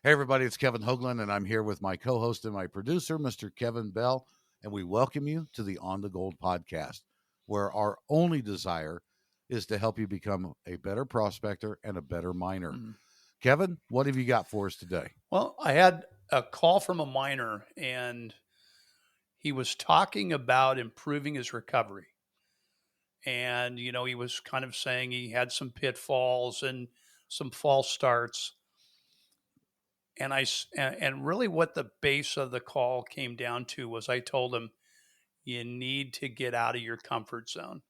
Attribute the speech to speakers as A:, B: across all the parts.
A: Hey, everybody, it's Kevin Hoagland, and I'm here with my co host and my producer, Mr. Kevin Bell. And we welcome you to the On the Gold podcast, where our only desire is to help you become a better prospector and a better miner.
B: Mhm.
A: Kevin, what have you got for us today?
B: Well, I had a call from a miner and he was talking about improving his recovery. And, he was kind of saying he had some pitfalls and some false starts. And really what the base of the call came down to was I told him, you need to get out of your comfort zone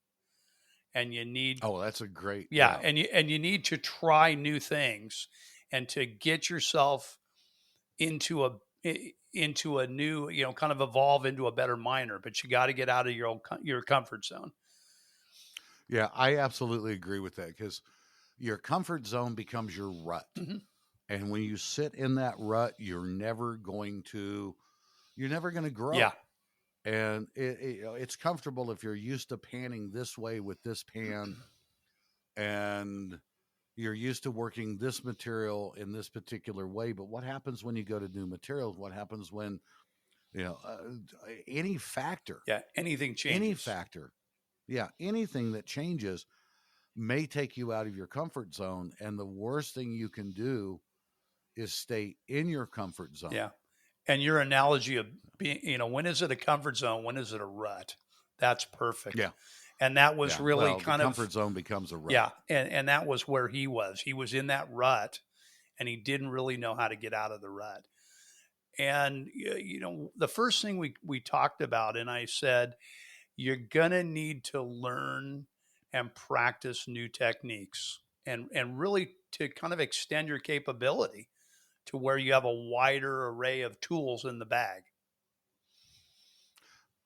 B: and you need,
A: Oh, that's a great,
B: yeah, and you need to try new things and to get yourself into a new, kind of evolve into a better miner, but you got to get out of your comfort zone.
A: Yeah, I absolutely agree with that because your comfort zone becomes your rut.
B: Hmm.
A: And when you sit in that rut, you're never going to
B: Yeah.
A: grow. And it's comfortable if you're used to panning this way with this pan, and you're used to working this material in this particular way. But what happens when you go to new materials? What happens when you know any factor,
B: Yeah. Anything
A: any
B: changes.
A: factor, yeah, anything that changes may take you out of your comfort zone, and the worst thing you can do is stay in your comfort zone.
B: Yeah. And your analogy of being, when is it a comfort zone? When is it a rut? That's perfect.
A: Yeah,
B: And that was
A: yeah.
B: really
A: Well, the
B: kind of,
A: comfort zone becomes a rut.
B: yeah. And that was where he was. He was in that rut and he didn't really know how to get out of the rut. And, the first thing we talked about, and I said, you're going to need to learn and practice new techniques and really to kind of extend your capability to where you have a wider array of tools in the bag.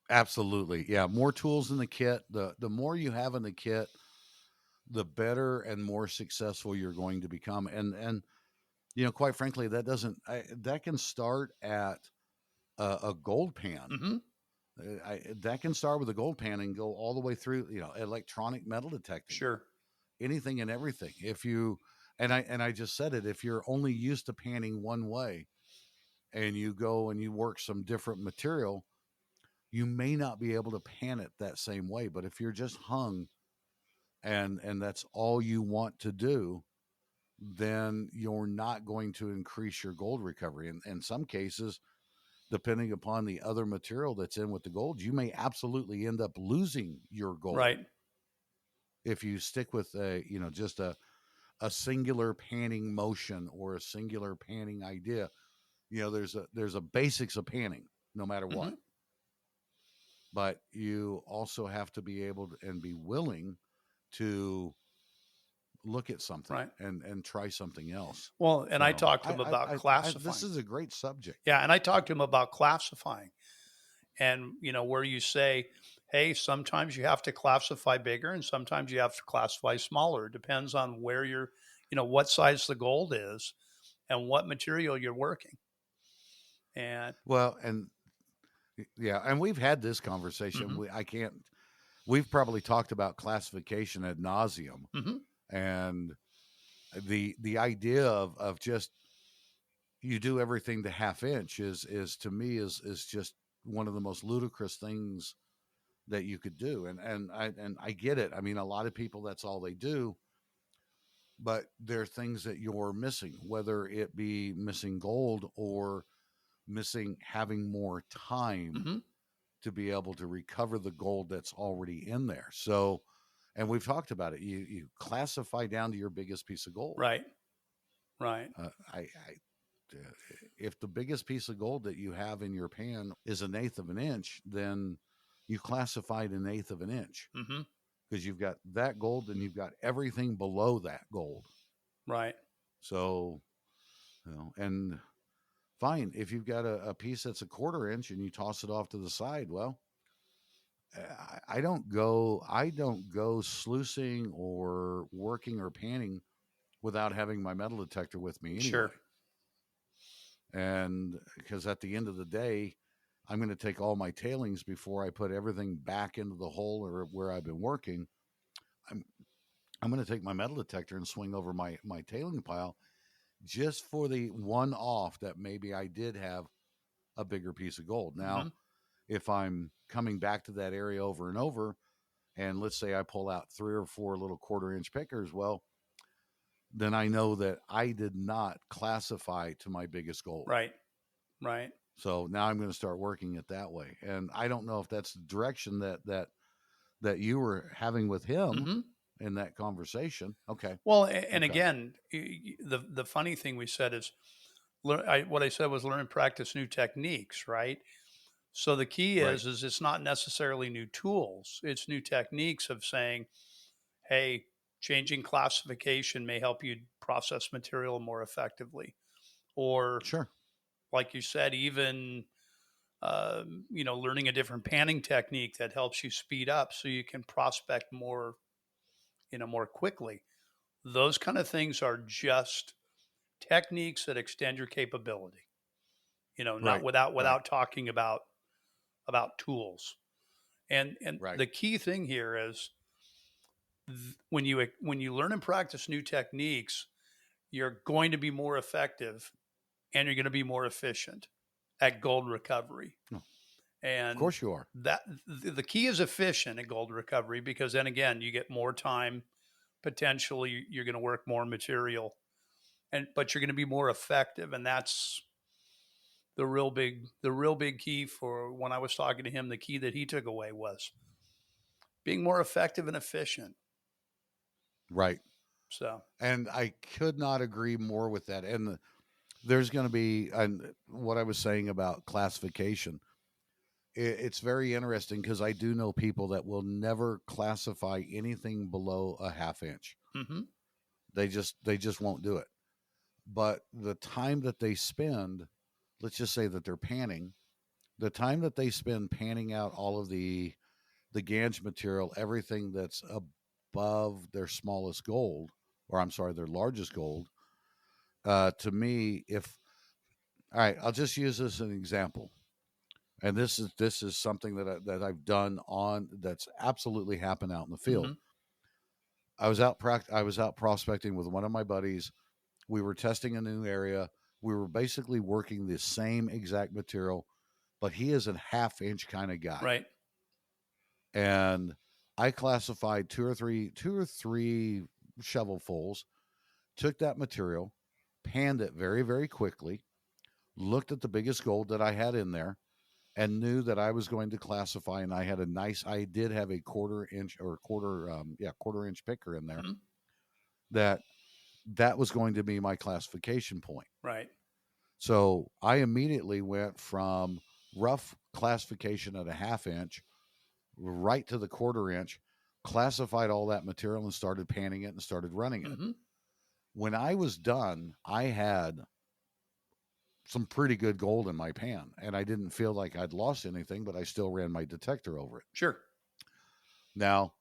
A: Absolutely. Yeah. More tools in the kit. The more you have in the kit, the better and more successful you're going to become. And quite frankly, that can start at a gold pan.
B: Hmm.
A: That can start with a gold pan and go all the way through, electronic metal detecting,
B: Sure.
A: anything and everything. If you and I just said it, if you're only used to panning one way and you go and you work some different material, you may not be able to pan it that same way. But if you're just hung and that's all you want to do, then you're not going to increase your gold recovery. And in some cases, depending upon the other material that's in with the gold, you may absolutely end up losing your gold
B: Right.
A: if you stick with just a singular panning motion or a singular panning idea. There's a basics of panning no matter
B: Hmm.
A: what, but you also have to be able to, and be willing to look at something
B: Right.
A: and try something else.
B: Well, and I
A: So
B: talked to him about
A: this
B: classifying.
A: is a great subject.
B: Yeah. And I talked to him about classifying and, where you say, hey, sometimes you have to classify bigger and sometimes you have to classify smaller. It depends on where what size the gold is and what material you're working. And
A: Well, and yeah, and we've had this conversation.
B: mhm,
A: We've probably talked about classification ad nauseum,
B: mhm,
A: and the idea of just you do everything to half inch is to me is just one of the most ludicrous things that you could do. And I get it. I mean, a lot of people, that's all they do, but there are things that you're missing, whether it be missing gold or missing having more time
B: mhm.
A: to be able to recover the gold that's already in there. So, and we've talked about it. You classify down to your biggest piece of gold.
B: Right, right.
A: I if the biggest piece of gold that you have in your pan is an eighth of an inch, then you classified an eighth of an inch
B: Mhm,
A: because you've got that gold and you've got everything below that gold.
B: right.
A: So, and fine, if you've got a piece that's a quarter inch and you toss it off to the side, well, I don't go sluicing or working or panning without having my metal detector with me anyway.
B: Sure.
A: And because at the end of the day, I'm going to take all my tailings before I put everything back into the hole or where I've been working. I'm I'm going to take my metal detector and swing over my tailing pile just for the one off that maybe I did have a bigger piece of gold. Now,
B: Hmm.
A: if I'm coming back to that area over and over, and let's say I pull out 3 or 4 little 1/4 inch pickers, well, then I know that I did not classify to my biggest gold.
B: Right. Right.
A: So now I'm going to start working it that way. And I don't know if that's the direction that you were having with him
B: Hmm.
A: in that conversation. Okay.
B: Well, and
A: Okay.
B: again, the funny thing we said is, what I said was learn and practice new techniques, right? So the key
A: Right.
B: is it's not necessarily new tools; it's new techniques of saying, hey, changing classification may help you process material more effectively, or
A: Sure.
B: like you said, even learning a different panning technique that helps you speed up so you can prospect more, more quickly. Those kind of things are just techniques that extend your capability. Not
A: Right. Right.
B: without talking about tools. And
A: Right.
B: the key thing here is, when you learn and practice new techniques, you're going to be more effective and you're going to be more efficient at gold recovery.
A: Oh, of
B: And
A: course you are.
B: that the key is efficient at gold recovery, because then again, you get more time. Potentially, you're going to work more material, but you're going to be more effective, and that's the real big key. For when I was talking to him, the key that he took away was being more effective and efficient.
A: Right.
B: So,
A: And I could not agree more with that. And there's going to be, and what I was saying about classification, it's very interesting because I do know people that will never classify anything below a 1/2 inch.
B: mm-hmm.
A: They just won't do it. But the time that they spend, let's just say that they're panning, the time that they spend panning out all of the ganj material, everything that's above their smallest gold, or I'm sorry, their largest gold, to me, if all right, I'll just use this as an example. And this is something that I've done on that's absolutely happened out in the
B: Mm-hmm.
A: field. I was out prospecting with one of my buddies. We were testing a new area. We were basically working the same exact material, but he is a 1/2 inch kind of guy.
B: Right.
A: And I classified two or three shovelfuls, took that material, panned it very, very quickly, looked at the biggest gold that I had in there, and knew that I was going to classify. And I did have a 1/4 inch or 1/4 inch picker in there.
B: Mm-hmm.
A: That was going to be my classification point.
B: Right.
A: So I immediately went from rough classification at a 1/2 inch right to the 1/4 inch, classified all that material and started panning it and started running it.
B: Mm-hmm.
A: When I was done, I had some pretty good gold in my pan, and I didn't feel like I'd lost anything, but I still ran my detector over it.
B: Sure.
A: Now,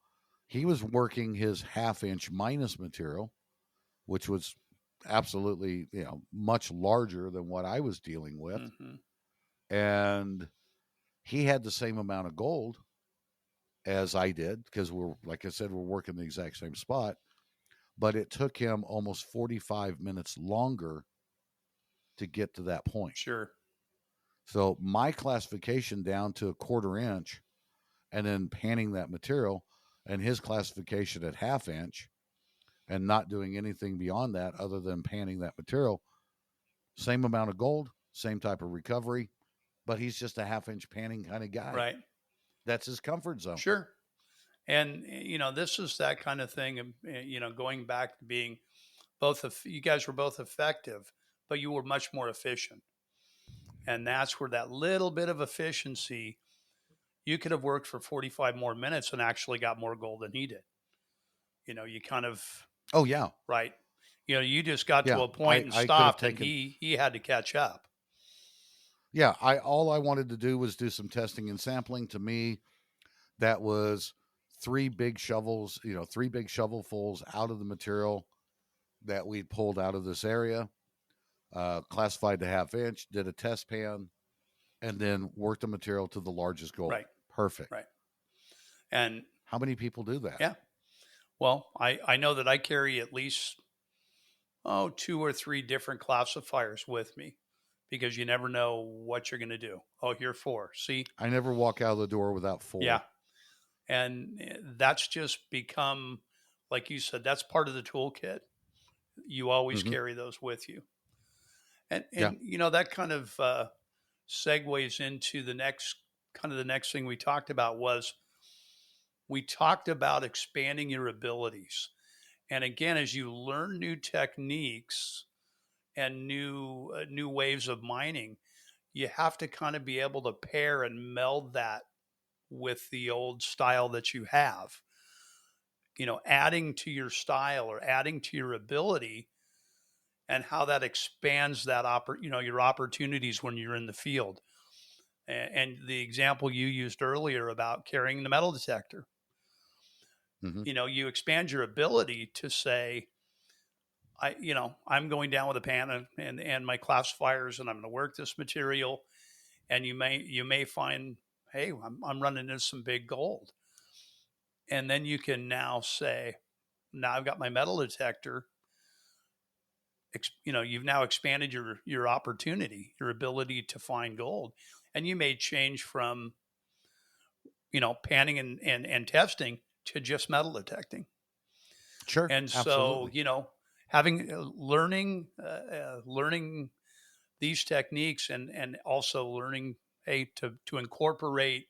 A: he was working his 1/2 inch minus material, which was absolutely, much larger than what I was dealing with.
B: Mm-hmm.
A: And he had the same amount of gold as I did because like I said, we're working the exact same spot, but it took him almost 45 minutes longer to get to that point.
B: Sure.
A: So my classification down to a 1/4 inch and then panning that material, and his classification at 1/2 inch and not doing anything beyond that other than panning that material, same amount of gold, same type of recovery, but he's just a 1/2 inch panning kind of guy.
B: Right.
A: That's his comfort zone.
B: Sure. And this is that kind of thing. Going back to being both of you guys were both effective, but you were much more efficient. And that's where that little bit of efficiency, you could have worked for 45 more minutes and actually got more gold than he did. You kind of,
A: Oh yeah,
B: right. You just got to
A: yeah.
B: a point and
A: I could have
B: stopped, and
A: taken.
B: he had to catch up.
A: Yeah, I all I wanted to do was do some testing and sampling. To me, that was three big shovels, 3 big shovelfuls out of the material that we pulled out of this area, classified to 1/2 inch, did a test pan, and then worked the material to the largest gold.
B: Right.
A: Perfect.
B: Right. And
A: How many people do that?
B: yeah, well, I know that I carry at least oh, 2 or 3 different classifiers with me because you never know what you're going to do. Oh, here 4. See,
A: I never walk out of the door without
B: yeah,
A: 4.
B: and that's just become, like you said, that's part of the toolkit. You always
A: Hmm.
B: carry those with you, and
A: Yeah.
B: that kind of segues into the next thing we talked about was we talked about expanding your abilities. And again, as you learn new techniques and new ways of mining, you have to kind of be able to pair and meld that with the old style that you have. Adding to your style or adding to your ability, and how that expands your opportunities when you're in the field. And the example you used earlier about carrying the metal detector,
A: Hmm.
B: you expand your ability to say, I'm going down with a pan and my classifiers, and I'm going to work this material. And you may find, hey, I'm running into some big gold. And then you can now say, now I've got my metal detector. You've now expanded your opportunity, your ability to find gold. And you may change from, panning and testing to just metal detecting.
A: Sure.
B: And so,
A: Absolutely.
B: having learning these techniques, and also learning, hey, to incorporate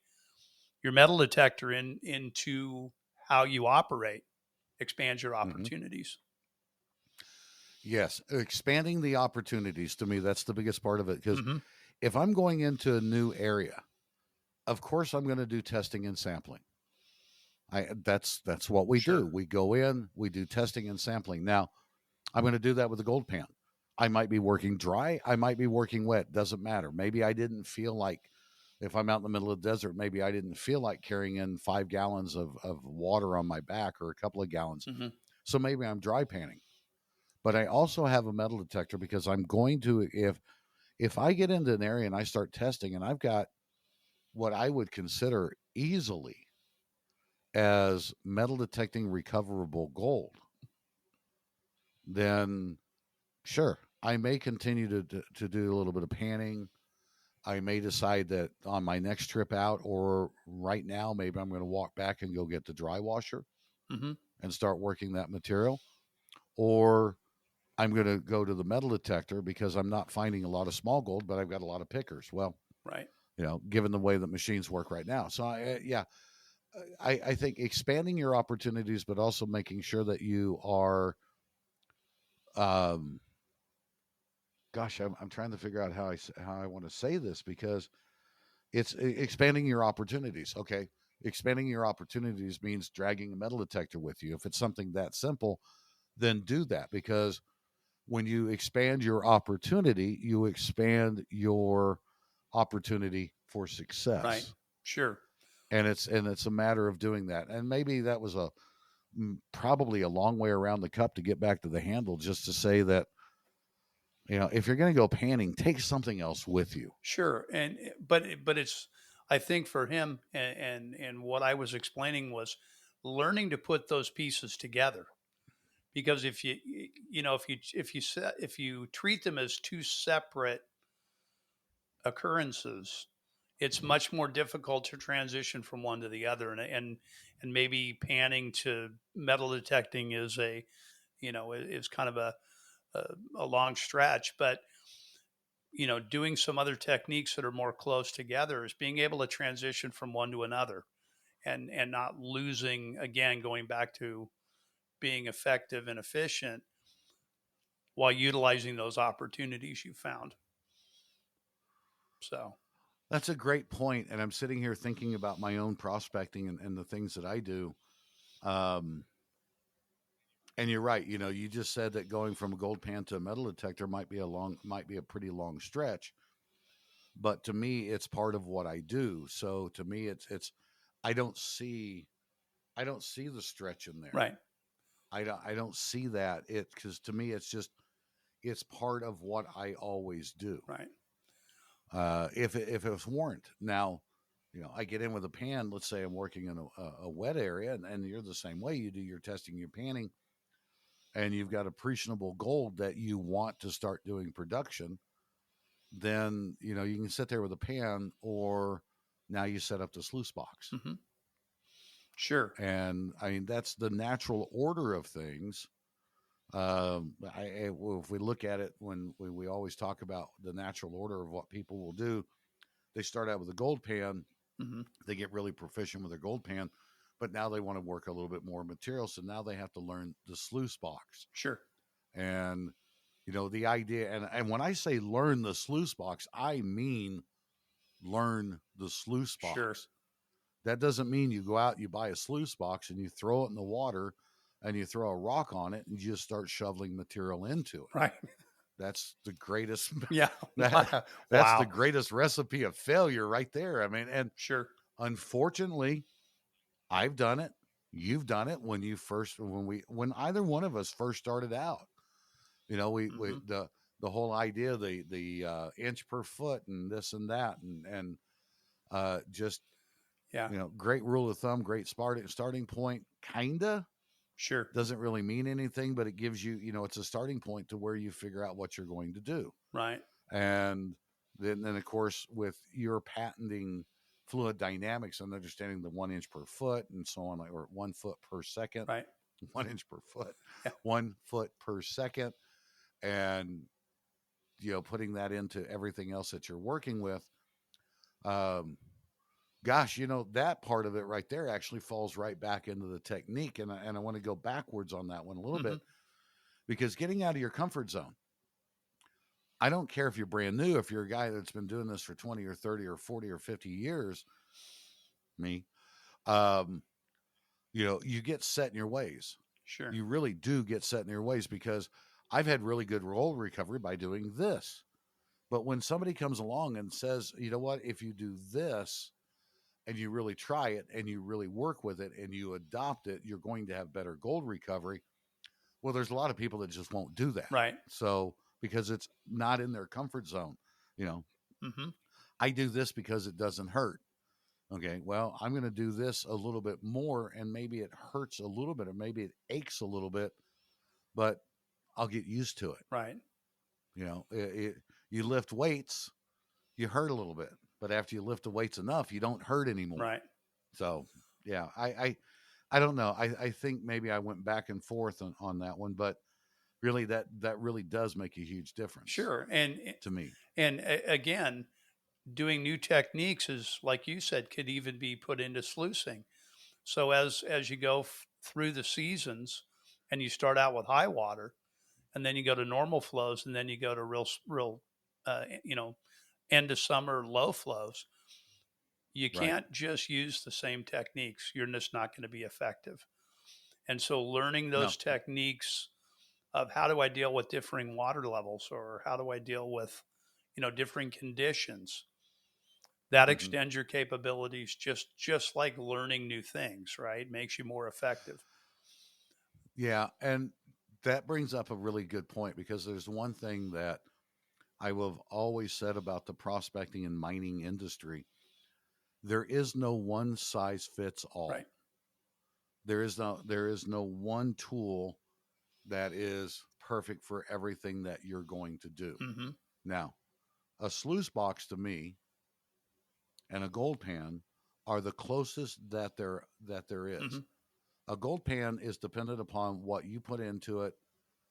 B: your metal detector into how you operate expands your
A: Hmm.
B: opportunities.
A: Yes. Expanding the opportunities, to me, that's the biggest part of it. Because
B: Hmm.
A: if I'm going into a new area, of course I'm going to do testing and sampling. That's what we do.
B: Sure.
A: We go in, we do testing and sampling. Now, I'm going to do that with the gold pan. I might be working dry, I might be working wet, doesn't matter. Maybe I didn't feel like, if I'm out in the middle of the desert, maybe I didn't feel like carrying in 5 gallons of water on my back, or a couple of gallons.
B: Hmm.
A: So maybe I'm dry panning. But I also have a metal detector, because I'm going to, if I get into an area and I start testing and I've got what I would consider easily as metal detecting recoverable gold, then sure, I may continue to do a little bit of panning. I may decide that on my next trip out, or right now, maybe I'm going to walk back and go get the dry washer
B: Hmm.
A: and start working that material. Or I'm going to go to the metal detector because I'm not finding a lot of small gold, but I've got a lot of pickers. Well,
B: Right.
A: given the way that machines work right now. So, yeah, I think expanding your opportunities, but also making sure that you are, um, gosh, I'm trying to figure out how I want to say this, because it's expanding your opportunities. Okay. Expanding your opportunities means dragging a metal detector with you. If it's something that simple, then do that, because when you expand your opportunity, you expand your opportunity for
B: Right.
A: success.
B: Sure.
A: And it's a matter of doing that. And maybe that was probably a long way around the cup to get back to the handle, just to say that, if you're going to go panning, take something else with you.
B: Sure. But it's, I think for him, and what I was explaining was learning to put those pieces together. Because if if you treat them as two separate occurrences, it's much more difficult to transition from one to the other. And maybe panning to metal detecting is kind of a long stretch. But doing some other techniques that are more close together is being able to transition from one to another, and not losing, again, going back to being effective and efficient while utilizing those opportunities you found. So,
A: That's a great point. And I'm sitting here thinking about my own prospecting, and the things that I do. Um, and you're right. You just said that going from a gold pan to a metal detector might be a pretty long stretch. But to me, it's part of what I do. So to me, it's I don't see I don't see the stretch in there.
B: right,
A: I don't see that, because to me it's part of what I always do.
B: right.
A: If it was warrant. Now, I get in with a pan. Let's say I'm working in a wet area, and you're the same way. You do your testing, your panning, and you've got appreciable gold that you want to start doing production, then you know you can sit there with a pan, or now you set up the sluice box.
B: Mm-hmm. Sure.
A: And I mean that's the natural order of things. If we look at it, when we always talk about the natural order of what people will do, they start out with a gold pan,
B: Mm-hmm.
A: they get really proficient with their gold pan, but now they want to work a little bit more material, so now they have to learn the sluice box.
B: Sure.
A: And you know the idea, and when I say learn the sluice box, I mean learn the sluice
B: Sure.
A: box. That doesn't mean you go out and you buy a sluice box and you throw it in the water and you throw a rock on it and you just start shoveling material into it.
B: Right.
A: That's the greatest
B: Yeah.
A: that's the
B: Wow.
A: greatest recipe of failure right there. I mean, and
B: Sure.
A: unfortunately, I've done it. You've done it when either one of us first started out. You know, we
B: Mm-hmm.
A: the whole idea, the inch per foot and this and that, and just
B: Yeah.
A: you know, great rule of thumb, great starting point, kinda
B: Sure.
A: doesn't really mean anything, but it gives you, you know, it's a starting point to where you figure out what you're going to do.
B: Right.
A: And then of course, with your patenting fluid dynamics and understanding the 1 inch per foot and so on, like, or 1 foot per second,
B: Right.
A: 1 inch per foot,
B: Yeah.
A: 1 foot per second, and you know, putting that into everything else that you're working with. Um, Gosh, you know, that part of it right there actually falls right back into the technique. And I want to go backwards on that one a little
B: Mm-hmm.
A: bit, because getting out of your comfort zone, I don't care if you're brand new, if you're a guy that's been doing this for 20 or 30 or 40 or 50 years, me, um, you know, you get set in your ways.
B: Sure.
A: You really do get set in your ways, because I've had really good roll recovery by doing this. But when somebody comes along and says, you know what, if you do this, and you really try it and you really work with it and you adopt it, you're going to have better gold recovery. Well, there's a lot of people that just won't do that.
B: Right.
A: So, because it's not in their comfort zone, you know,
B: Mm-hmm.
A: I do this because it doesn't hurt. Okay. Well, I'm going to do this a little bit more, and maybe it hurts a little bit or maybe it aches a little bit, but I'll get used to it.
B: Right.
A: You know, you lift weights, you hurt a little bit, but after you lift the weights enough, you don't hurt anymore.
B: Right.
A: So, yeah, I don't know. I think maybe I went back and forth on that one, but really that really does make a huge difference
B: Sure.
A: to me.
B: And again, doing new techniques is, like you said, could even be put into sluicing. So as you go through the seasons, and you start out with high water, and then you go to normal flows, and then you go to real, you know, end of summer low flows. You
A: Right.
B: can't just use the same techniques. You're just not going to be effective. And so learning
A: No.
B: those techniques of how do I deal with differing water levels, or how do I deal with, you know, differing conditions, that
A: Hmm.
B: extends your capabilities, just like learning new things, right? Makes you more effective.
A: Yeah, and that brings up a really good point, because there's one thing that I will have always said about the prospecting and mining industry. There is no one size fits all.
B: Right.
A: There is no one tool that is perfect for everything that you're going to do.
B: Mm-hmm.
A: Now, a sluice box to me and a gold pan are the closest that there
B: Mm-hmm.
A: is. A gold pan is dependent upon what you put into it,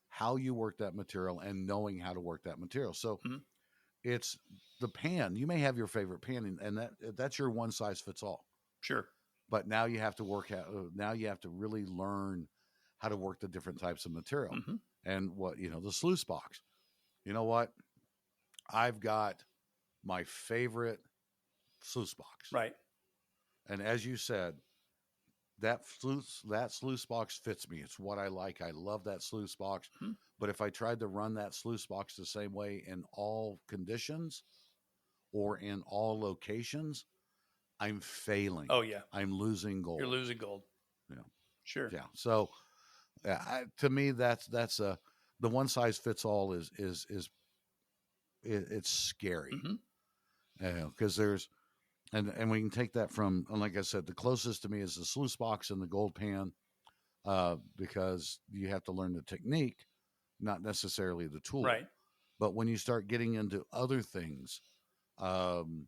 A: how you work that material, and knowing how to work that material. So
B: Mm-hmm.
A: it's the pan. You may have your favorite pan, and that's your one size fits all.
B: Sure.
A: But now you have to now you have to really learn how to work the different types of material.
B: Mm-hmm.
A: And what, you know, the sluice box. You know what? I've got my favorite sluice box.
B: Right.
A: And as you said, that sluice box fits me. It's what I like. I love that sluice box.
B: Mm-hmm.
A: But if I tried to run that sluice box the same way in all conditions or in all locations, I'm failing.
B: Oh yeah,
A: I'm losing
B: you're
A: gold.
B: losing gold.
A: You know,
B: Sure.
A: yeah. So to me, that's a the one size fits all is it's scary,
B: Mm-hmm.
A: because there's and we can take that from, like I said, the closest to me is the sluice box and the gold pan. because you have to learn the technique, not necessarily the tool.
B: Right.
A: But when you start getting into other things, um,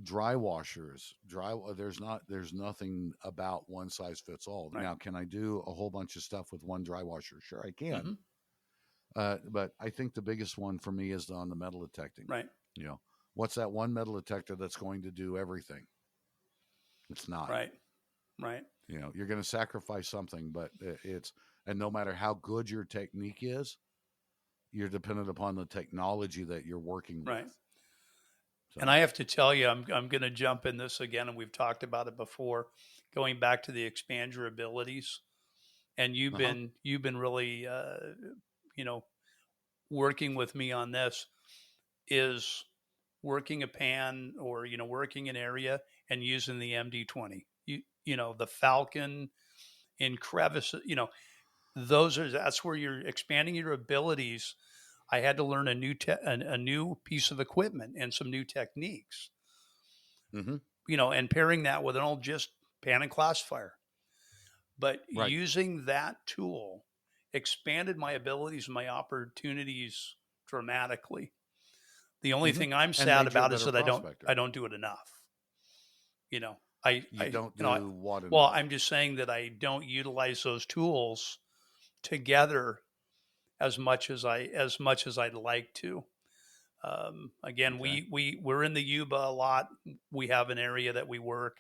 A: dry washers, there's nothing about one size fits all.
B: Right.
A: Now, can I do a whole bunch of stuff with one dry washer? Sure, I can.
B: Mm-hmm.
A: But I think the biggest one for me is on the metal detecting.
B: Right.
A: You know, what's that one metal detector that's going to do everything? It's not.
B: Right. Right.
A: You know, you're going to sacrifice something, but it's, and no matter how good your technique is, you're dependent upon the technology that you're working with.
B: Right. And
A: So,
B: I have to tell you, I'm going to jump in this again, and we've talked about it before. Going back to the expand your abilities, and
A: uh huh.
B: you've been really, you know, working with me on this is working a pan or working an area and using the MD20. The Falcon in crevices. That's where you're expanding your abilities. I had to learn a new piece of equipment and some new techniques.
A: Mm-hmm.
B: And pairing that with an old just pan and classifier. But
A: Right.
B: using that tool expanded my abilities and my opportunities dramatically. The only
A: Mm-hmm.
B: thing I'm
A: And
B: sad
A: made you a
B: about is
A: better
B: that I
A: prospector.
B: don't do it enough. You know, I
A: You don't
B: I
A: do what
B: well,
A: enough?
B: I'm just saying that I don't utilize those tools together as much as I'd like to. Again,
A: Okay.
B: we're in the Yuba a lot. We have an area that we work.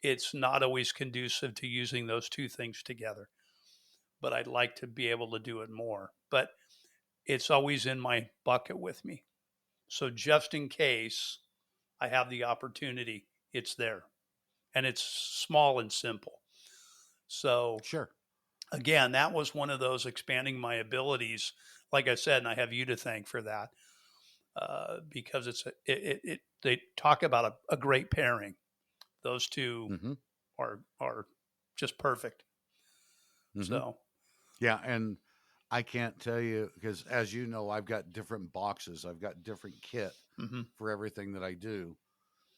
B: It's not always conducive to using those two things together, but I'd like to be able to do it more. But it's always in my bucket with me. So just in case I have the opportunity, it's there. And it's small and simple. So
A: Sure.
B: again, that was one of those expanding my abilities. Like I said, and I have you to thank for that, because they talk about a great pairing. Those two
A: Mm-hmm.
B: are just perfect.
A: Mm-hmm.
B: So
A: Yeah, and I can't tell you because, as you know, I've got different boxes. I've got different kit
B: mm-hmm.
A: for everything that I do,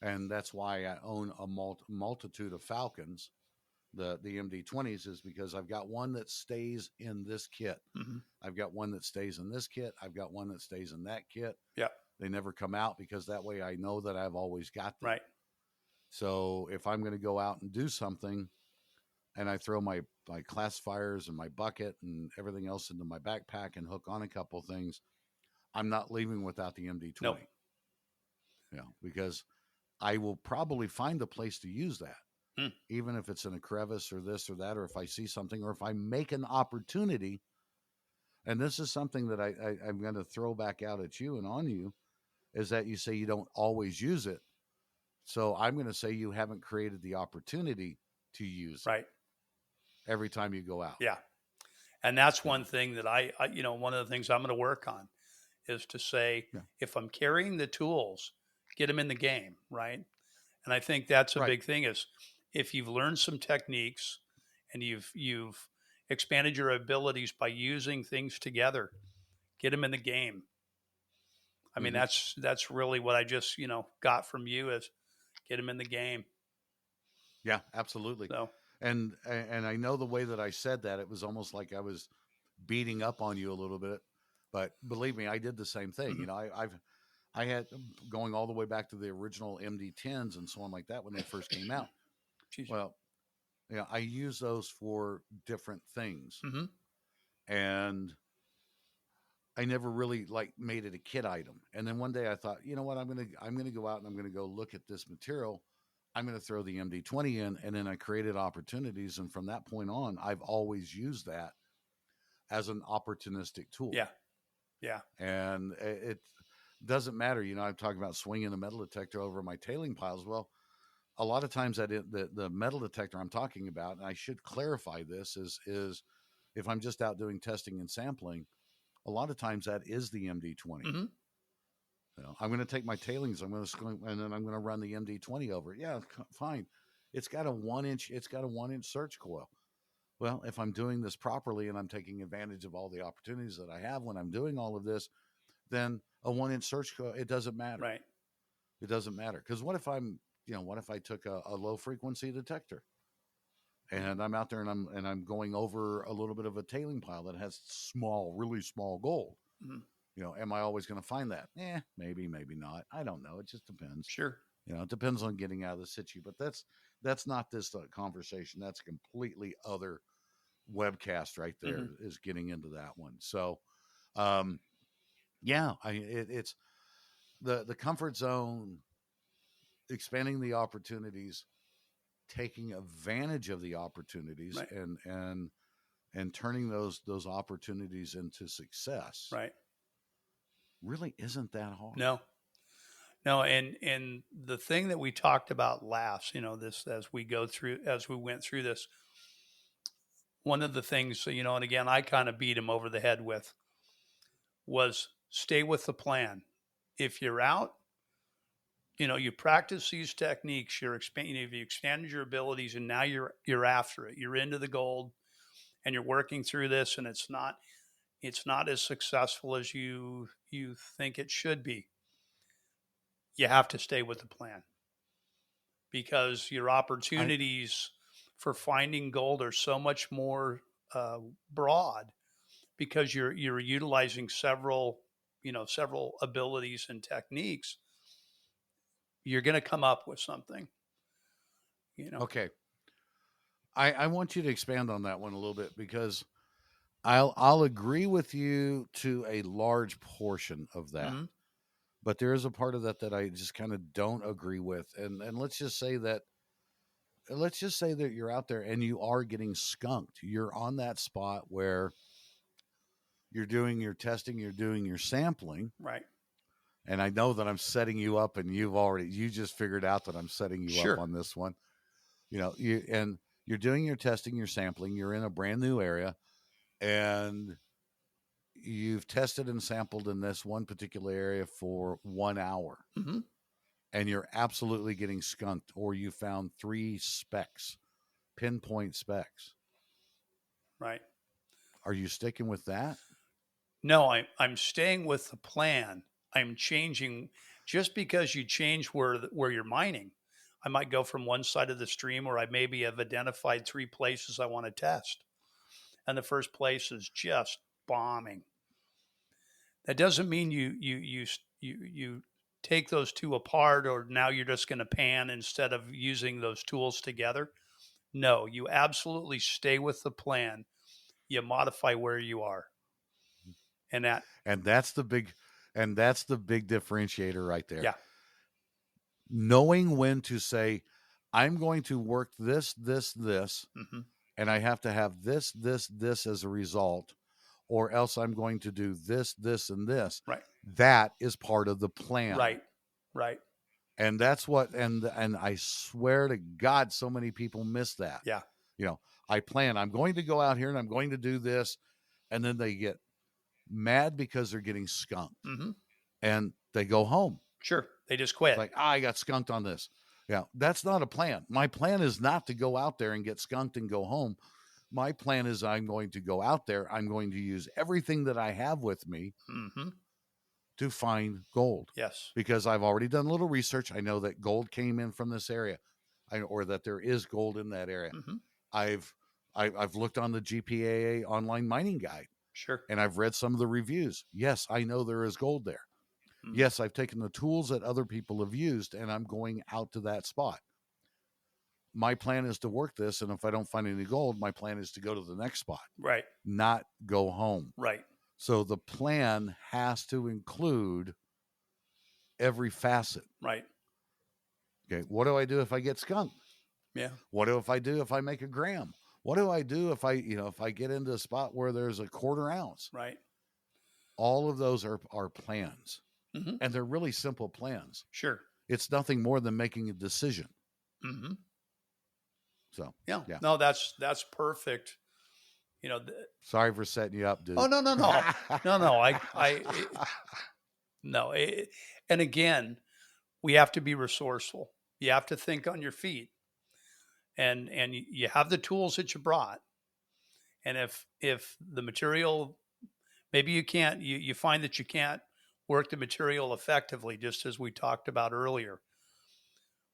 A: and that's why I own a multitude of Falcons. The MD20s is because I've got one that stays in this kit.
B: Mm-hmm.
A: I've got one that stays in this kit. I've got one that stays in that kit.
B: Yeah,
A: They never come out because that way I know that I've always got them.
B: right,
A: So if I'm going to go out and do something and I throw my classifiers and my bucket and everything else into my backpack and hook on a couple things, I'm not leaving without the
B: no,
A: MD20. Because I will probably find a place to use that,
B: mm.
A: even if it's in a crevice or this or that, or if I see something, or if I make an opportunity. And this is something that I'm going to throw back out at you and on you, is that you say you don't always use it. So I'm going to say you haven't created the opportunity to use it
B: right,
A: every time you go out.
B: yeah. And that's
A: You
B: one
A: know,
B: thing that one of the things I'm going to work on is to say,
A: yeah,
B: if I'm carrying the tools, get them in the game, right? And I think that's a
A: right.
B: big thing is if you've learned some techniques and you've expanded your abilities by using things together, get them in the game. I mean,
A: Mm-hmm.
B: that's really what I just got from you is get them in the game.
A: Yeah, absolutely.
B: So
A: And I know the way that I said that, it was almost like I was beating up on you a little bit, but believe me, I did the same thing.
B: mhm.
A: I had going all the way back to the original MD10s and so on like that when they first came out.
B: Excuse
A: Well, I use those for different things,
B: me. Hmm.
A: and I never really like made it a kit item. And then one day I thought, you know what, I'm gonna go out and I'm gonna go look at this material. I'm gonna throw the MD20 in, and then I created opportunities, and from that point on, I've always used that as an opportunistic tool.
B: Yeah, yeah,
A: And it doesn't matter. I'm talking about swinging a metal detector over my tailing piles. Well, a lot of times the metal detector I'm talking about, and I should clarify this, is if I'm just out doing testing and sampling, a lot of times that is the MD20.
B: hmm
A: I'm going to take my tailings, and then I'm going to run the MD20 over it. Yeah, fine. It's got a 1 inch search coil. Well, if I'm doing this properly and I'm taking advantage of all the opportunities that I have when I'm doing all of this, then a 1 inch search coil, it doesn't matter.
B: right,
A: It doesn't matter. Because what if I took a low frequency detector and I'm out there and I'm going over a little bit of a tailing pile that has small, really small gold.
B: Mhm.
A: Am I always going to find that? Maybe, maybe not. I don't know. It just depends.
B: Sure.
A: It depends on getting out of the situ. But that's not this conversation. That's a completely other webcast right there.
B: Hmm.
A: Is getting into that one. So, um, yeah, it's the comfort zone, expanding the opportunities, taking advantage of the opportunities,
B: Right.
A: and turning those opportunities into success
B: Right.
A: really isn't that hard.
B: No. No, and the thing that we talked about last, this as we went through this, one of the things, and again, I kind of beat him over the head with was stay with the plan. If you're out, you practice these techniques, if you expanded your abilities, and now you're after it. You're into the gold, and you're working through this, and it's not as successful as you think it should be. You have to stay with the plan because your
A: I
B: opportunities for finding gold are so much more uh, broad because you're utilizing several abilities and techniques. You're going to come up with something. You know.
A: Okay. I want you to expand on that one a little bit because I'll agree with you to a large portion of that.
B: Mm-hmm.
A: But there is a part of that that I just kind of don't agree with. And let's just say that you're out there and you are getting skunked. You're on that spot where you're doing your testing, you're doing your sampling,
B: Right.
A: and I know that I'm setting you up and you just figured out that I'm setting you up
B: Sure.
A: on this one. You're doing your testing, your sampling, you're in a brand new area and you've tested and sampled in this one particular area for 1 hour
B: Mm-hmm.
A: and you're absolutely getting skunked or you found 3 specks, pinpoint specks.
B: Right.
A: Are you sticking with that?
B: No, I'm staying with the plan. I'm changing just because you change where you're mining. I might go from one side of the stream where I maybe have identified 3 places I want to test, and the first place is just bombing. That doesn't mean you take those two apart, or now you're just going to pan instead of using those tools together. No, you absolutely stay with the plan. You modify where you are, and that
A: And that's the big differentiator right there.
B: yeah.
A: Knowing when to say I'm going to work this
B: Hmm.
A: and I have to have this as a result or else I'm going to do this and this.
B: Right.
A: That is part of the plan.
B: Right. Right.
A: And that's what and I swear to God so many people miss that.
B: Yeah.
A: You know, I plan I'm going to go out here and I'm going to do this and then they get mad because they're getting skunked
B: Hmm.
A: and they go home.
B: Sure. They just
A: It's
B: quit.
A: like, I got skunked on this. Yeah, that's not a plan. My plan is not to go out there and get skunked and go home. My plan is I'm going to go out there. I'm going to use everything that I have with me
B: Hmm.
A: to find gold
B: Yes.
A: because I've already done a little research. I know that gold came in from this area, or that there is gold in that area.
B: Hmm.
A: I've I've looked on the GPAA online mining guide
B: Sure.
A: and I've read some of the reviews. Yes, I know there is gold there.
B: Hmm.
A: Yes, I've taken the tools that other people have used and I'm going out to that spot. My plan is to work this. And if I don't find any gold, my plan is to go to the next spot,
B: Right.
A: not go home.
B: Right.
A: So the plan has to include every facet.
B: Right.
A: Okay. What do I do if I get skunked?
B: Yeah.
A: What do if I do if I make a gram? What do I do if I get into a spot where there's a quarter ounce?
B: Right.
A: All of those are plans.
B: Hmm.
A: And they're really simple plans.
B: Sure.
A: It's nothing more than making a decision.
B: Hmm.
A: So
B: Yeah.
A: yeah.
B: No, that's perfect. You know.
A: Sorry for setting you up, dude.
B: Oh, no, no, no, no, no. No. And again, we have to be resourceful. You have to think on your feet, and you have the tools that you brought. And if the material, maybe you find that you can't work the material effectively, just as we talked about earlier.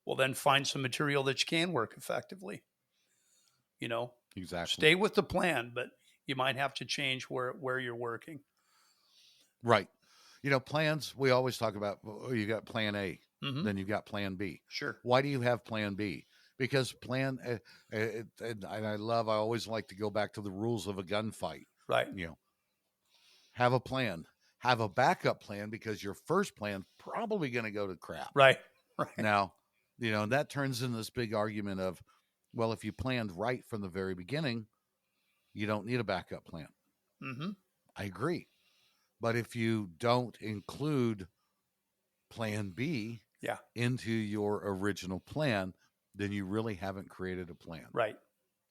B: Well, then find some material that you can work effectively. You know,
A: Exactly.
B: stay with the plan, but you might have to change where you're working.
A: Right. Plans, we always talk about, you got plan A,
B: Mm-hmm.
A: then you got plan B.
B: Sure.
A: Why do you have plan B? Because and I always like to go back to the rules of a gunfight.
B: Right.
A: You know, have a plan, have a backup plan because your first plan's probably going to go to crap.
B: Right. Right.
A: Now, that turns into this big argument of, well, if you planned right from the very beginning, you don't need a backup plan.
B: Mm-hmm.
A: I agree. But if you don't include plan B
B: Yeah.
A: into your original plan, then you really haven't created a plan.
B: Right.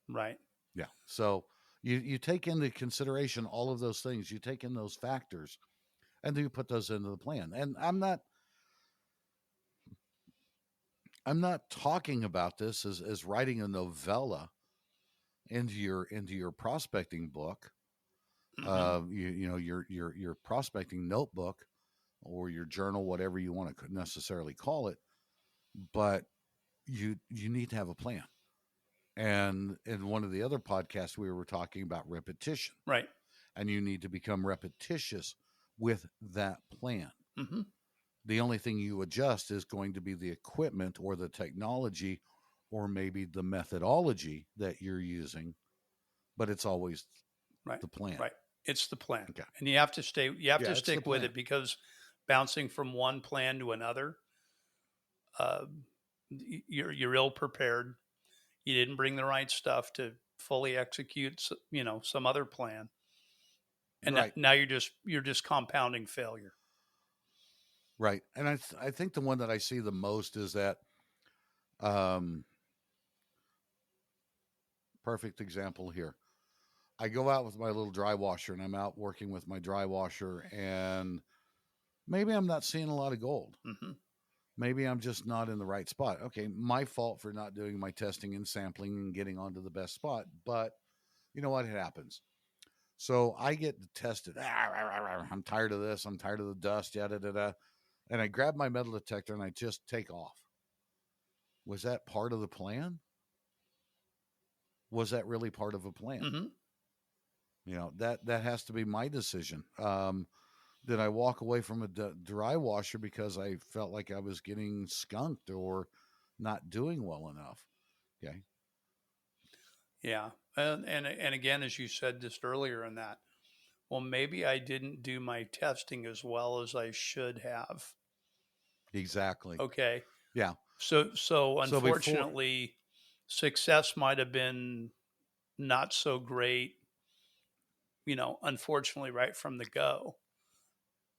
B: Right.
A: Yeah. So you take into consideration all of those things, you take in those factors, and then you put those into the plan. And I'm not talking about this as writing a novella into your prospecting book,
B: Mm-hmm.
A: your prospecting notebook or your journal, whatever you want to necessarily call it. But you need to have a plan. And in one of the other podcasts, we were talking about repetition,
B: Right.
A: and you need to become repetitious with that plan.
B: Mm-hmm.
A: The only thing you adjust is going to be the equipment or the technology or maybe the methodology that you're using, but it's always
B: Right.
A: the plan.
B: Right. It's the plan.
A: Okay.
B: And you have to stay, you have
A: Yeah,
B: to
A: it's the
B: stick with
A: plan.
B: it, because bouncing from one plan to another, uh, you're ill prepared. You didn't bring the right stuff to fully execute, some other plan. And
A: Right.
B: now you're just compounding failure.
A: Right. And I think the one that I see the most is that, um, perfect example here. I go out with my little dry washer and I'm out working with my dry washer, and maybe I'm not seeing a lot of gold.
B: Mm-hmm.
A: Maybe I'm just not in the right spot. Okay, my fault for not doing my testing and sampling and getting onto the best spot. But you know what? It happens. So I get tested. I'm tired of this. I'm tired of the dust. Yada da da. And I grab my metal detector and I just take off. Was that part of the plan? Was that really part of a plan?
B: Mm-hmm.
A: That has to be my decision. Did I walk away from a dry washer because I felt like I was getting skunked or not doing well enough? Okay.
B: Yeah. And again, as you said just earlier in that, well, maybe I didn't do my testing as well as I should have.
A: Exactly.
B: Okay.
A: Yeah.
B: So
A: So before,
B: unfortunately, success might have been not so great, unfortunately, right from the go.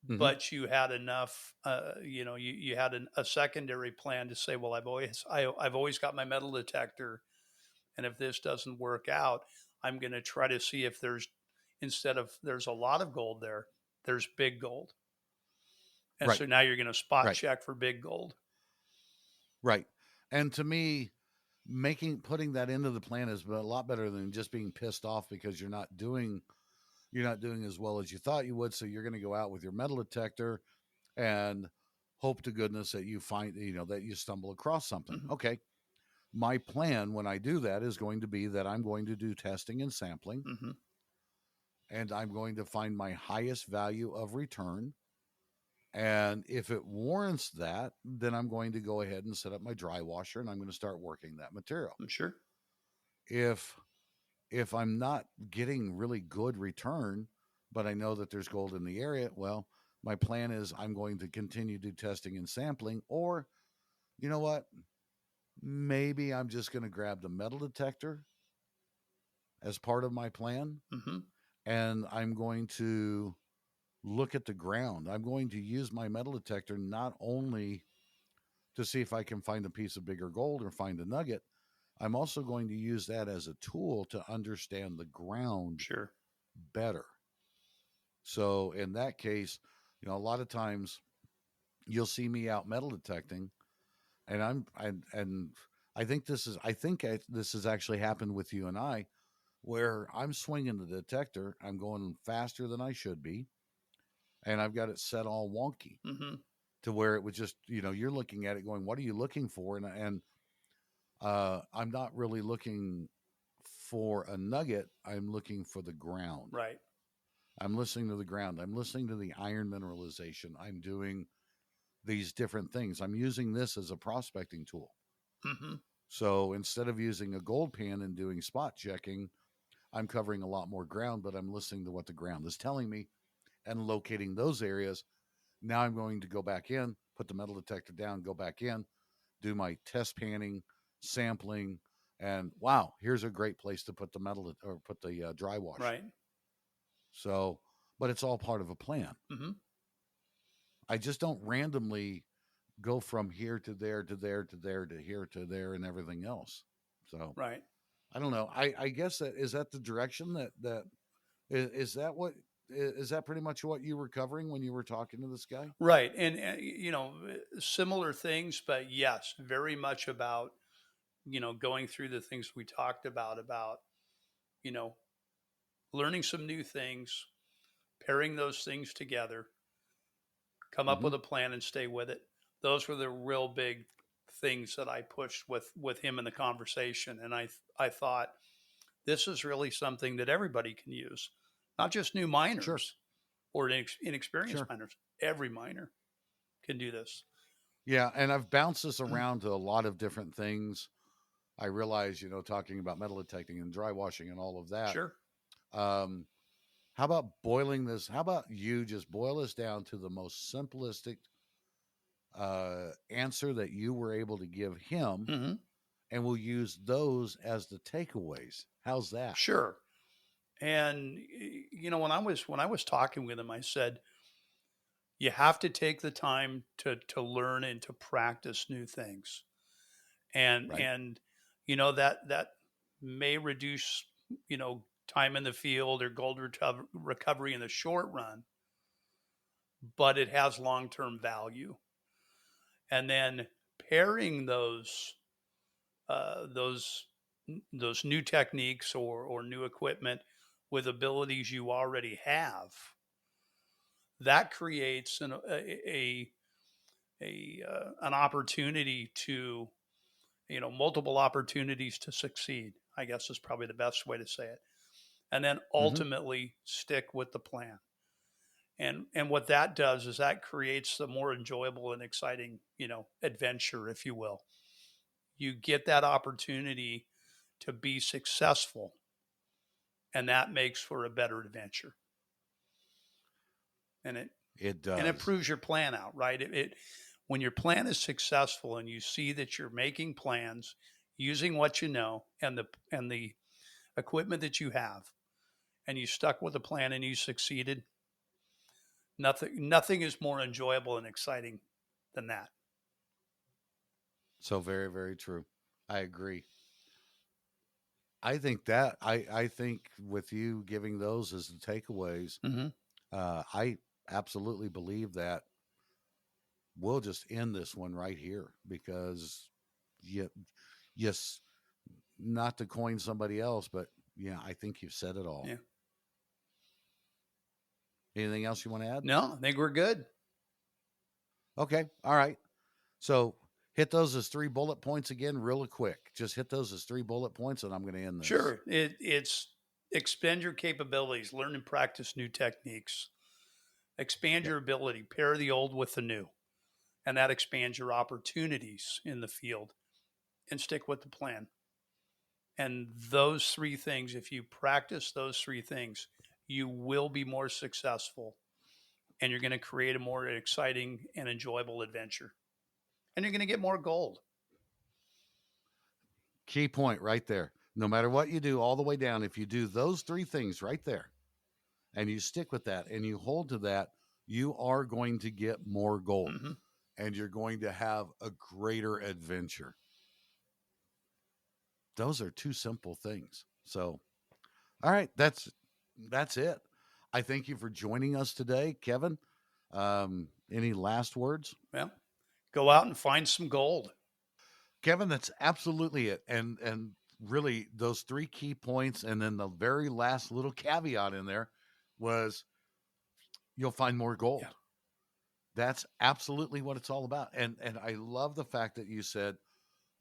A: hmm
B: But you had enough, you had a secondary plan to say, well, I've always got my metal detector, and if this doesn't work out, I'm going to try to see if instead of there's a lot of gold there, there's big gold. And
A: right,
B: so now you're going to spot
A: right,
B: check for big gold.
A: right. And to me, putting that into the plan is a lot better than just being pissed off because you're not doing as well as you thought you would. So you're going to go out with your metal detector and hope to goodness that you find, that you stumble across something.
B: Mm-hmm.
A: Okay. My plan when I do that is going to be that I'm going to do testing and sampling,
B: Mm-hmm.
A: and I'm going to find my highest value of return. And if it warrants that, then I'm going to go ahead and set up my dry washer and I'm going to start working that material.
B: I'm sure.
A: If I'm not getting really good return, but I know that there's gold in the area, well, my plan is I'm going to continue to do testing and sampling, or you know what? Maybe I'm just going to grab the metal detector as part of my plan,
B: Mm-hmm.
A: and I'm going to look at the ground. I'm going to use my metal detector not only to see if I can find a piece of bigger gold or find a nugget, I'm also going to use that as a tool to understand the ground
B: Sure.
A: better. So in that case, a lot of times you'll see me out metal detecting, and this has actually happened with you and I, where I'm swinging the detector, I'm going faster than I should be, and I've got it set all wonky
B: Mm-hmm.
A: to where it was just, you're looking at it going, what are you looking for? And I'm not really looking for a nugget, I'm looking for the ground.
B: Right.
A: I'm listening to the ground. I'm listening to the iron mineralization. I'm doing these different things. I'm using this as a prospecting tool.
B: Mm-hmm.
A: So instead of using a gold pan and doing spot checking, I'm covering a lot more ground, but I'm listening to what the ground is telling me and locating those areas. Now I'm going to go back in, put the metal detector down, go back in, do my test panning, sampling, and wow, here's a great place to put the metal or put the dry wash.
B: Right.
A: So, but it's all part of a plan.
B: Mm-hmm.
A: I just don't randomly go from here to there to there to there to here to there and everything else. So
B: Right.
A: I don't know. I guess that is that the direction is that what is that pretty much what you were covering when you were talking to this guy?
B: Right. And, similar things, but yes, very much about, going through the things we talked about, you know, learning some new things, pairing those things together, come up
A: Mm-hmm.
B: with a plan and stay with it. Those were the real big things that I pushed with him in the conversation. And I thought this is really something that everybody can use, not just new
A: Sure,
B: miners or inexperienced
A: sure.
B: miners. Every miner can do this.
A: Yeah, and I've bounced this around to a lot of different things. I realize, talking about metal detecting and dry washing and all of that.
B: Sure.
A: Um, how about boiling this? How about you just boil this down to the most simplistic answer that you were able to give him,
B: Hmm.
A: and we'll use those as the takeaways. How's that?
B: Sure. And when I was talking with him, I said you have to take the time to learn and to practice new things. And
A: Right?
B: that may reduce time in the field or gold recovery in the short run, but it has long-term value. And then pairing uh, those those new techniques or new equipment with abilities you already have, that creates an opportunity to multiple opportunities to succeed, I guess is probably the best way to say it. And then
A: Mm-hmm.
B: ultimately stick with the plan. And what that does is that creates the more enjoyable and exciting, adventure, if you will. You get that opportunity to be successful, and that makes for a better adventure. And it
A: It
B: and it
A: does.
B: proves your plan out, right? It when your plan is successful and you see that you're making plans using what you know and the equipment that you have, and you stuck with the plan and you succeeded, nothing is more enjoyable and exciting than that.
A: So very, very true. I agree. I think with you giving those as the takeaways,
B: Mm-hmm.
A: I absolutely believe that we'll just end this one right here because you, yes, not to coin somebody else, but yeah, I think you've said it all.
B: Yeah.
A: Anything else you want to add?
B: No, I think we're good.
A: Okay. All right. So hit those as 3 bullet points again, real quick. Just hit those as 3 bullet points, and I'm going to end this.
B: Sure. It's expand your capabilities, learn and practice new techniques, expand
A: Yep.
B: your ability, pair the old with the new, and that expands your opportunities in the field, and stick with the plan. And those three things, if you practice those three things, you will be more successful, and you're going to create a more exciting and enjoyable adventure. And you're going to get more gold.
A: Key point right there. No matter what you do, all the way down, if you do those 3 things right there and you stick with that and you hold to that, you are going to get more gold
B: Mm-hmm.
A: and you're going to have a greater adventure. Those are 2 simple things. So, all right, that's it. I thank you for joining us today, Kevin. Any last words?
B: Well, go out and find some gold.
A: Kevin, that's absolutely it. And really those 3 key points and then the very last little caveat in there was you'll find more
B: Yeah.
A: gold. That's absolutely what it's all about. And I love the fact that you said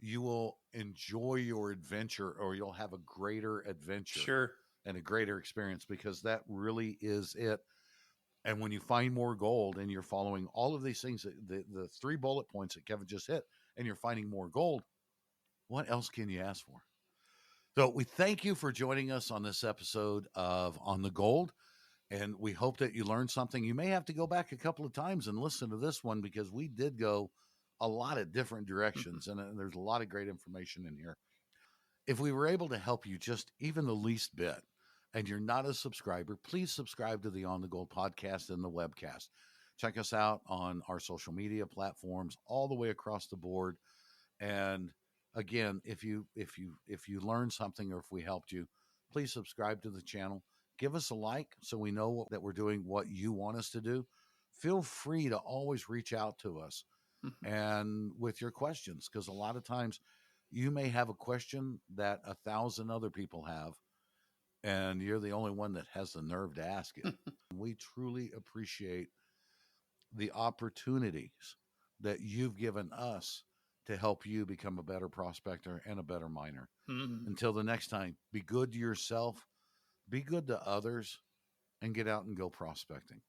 A: you will enjoy your adventure, or you'll have a greater adventure
B: Sure.
A: and a greater experience, because that really is it. And when you find more gold and you're following all of these things, the three bullet points that Kevin just hit, and you're finding more gold, what else can you ask for? So we thank you for joining us on this episode of On the Gold, and we hope that you learned something. You may have to go back a couple of times and listen to this one, because we did go a lot of different directions, and there's a lot of great information in here. If we were able to help you just even the least bit, and you're not a subscriber, please subscribe to the On the Gold podcast and the webcast. Check us out on our social media platforms all the way across the board. And again, if you learned something, or if we helped you, please subscribe to the channel. Give us a like so we know that we're doing what you want us to do. Feel free to always reach out to us and with your questions, because a lot of times you may have a question that 1,000 other people have, and you're the only one that has the nerve to ask it. And we truly appreciate the opportunities that you've given us to help you become a better prospector and a better miner.
B: Mhm.
A: Until the next time, be good to yourself, be good to others, and get out and go prospecting.